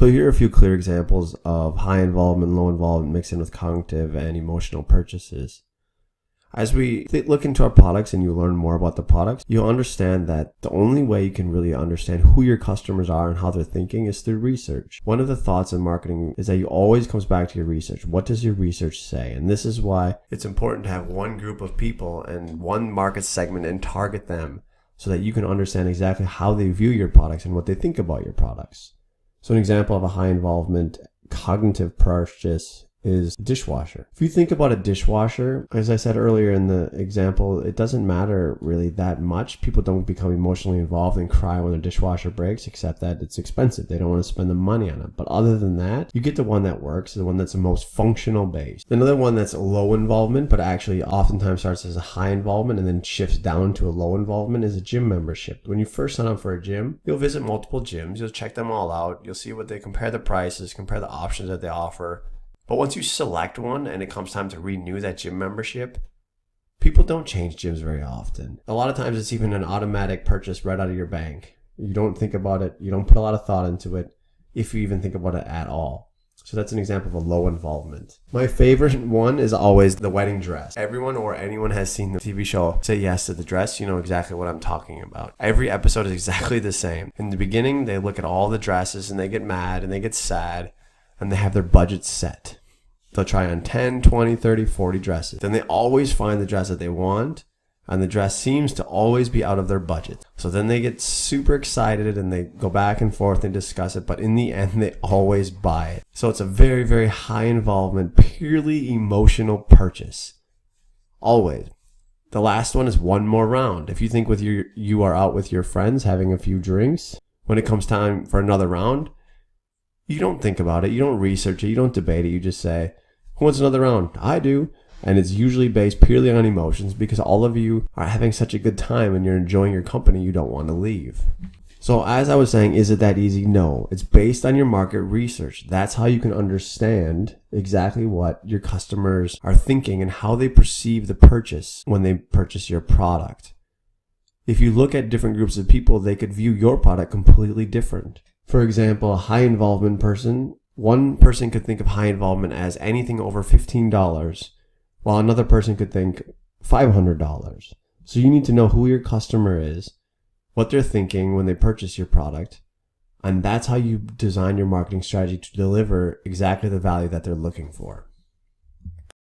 So here are a few clear examples of high involvement, low involvement mixed in with cognitive and emotional purchases. As we look into our products and you learn more about the products, you'll understand that the only way you can really understand who your customers are and how they're thinking is through research. One of the thoughts in marketing is that you always comes back to your research. What does your research say? And this is why it's important to have one group of people and one market segment and target them so that you can understand exactly how they view your products and what they think about your products. So an example of a high involvement cognitive purchase is dishwasher. If you think about a dishwasher, as I said earlier in the example, it doesn't matter really that much. People don't become emotionally involved and cry when their dishwasher breaks, except that it's expensive. They don't want to spend the money on it. But other than that, you get the one that works, the one that's the most functional based. Another one that's low involvement, but actually oftentimes starts as a high involvement and then shifts down to a low involvement, is a gym membership. When you first sign up for a gym, you'll visit multiple gyms. You'll check them all out. You'll see what they compare the prices, compare the options that they offer. But once you select one and it comes time to renew that gym membership, people don't change gyms very often. A lot of times it's even an automatic purchase right out of your bank. You don't think about it. You don't put a lot of thought into it, if you even think about it at all. So that's an example of a low involvement. My favorite one is always the wedding dress. Everyone or anyone has seen the TV show Say Yes to the Dress. You know exactly what I'm talking about. Every episode is exactly the same. In the beginning, they look at all the dresses and they get mad and they get sad and they have their budget set. They'll try on 10, 20, 30, 40 dresses. Then they always find the dress that they want, and the dress seems to always be out of their budget. So then they get super excited and they go back and forth and discuss it, but in the end, they always buy it. So it's a very, very high involvement, purely emotional purchase. Always. The last one is one more round. If you think you are out with your friends having a few drinks, when it comes time for another round, you don't think about it. You don't research it. You don't debate it. You just say, who wants another round? I do. And it's usually based purely on emotions because all of you are having such a good time and you're enjoying your company. You don't want to leave. So as I was saying, is it that easy? No. It's based on your market research. That's how you can understand exactly what your customers are thinking and how they perceive the purchase when they purchase your product. If you look at different groups of people, they could view your product completely different. For example, a high involvement person, one person could think of high involvement as anything over $15, while another person could think $500. So you need to know who your customer is, what they're thinking when they purchase your product, and that's how you design your marketing strategy to deliver exactly the value that they're looking for.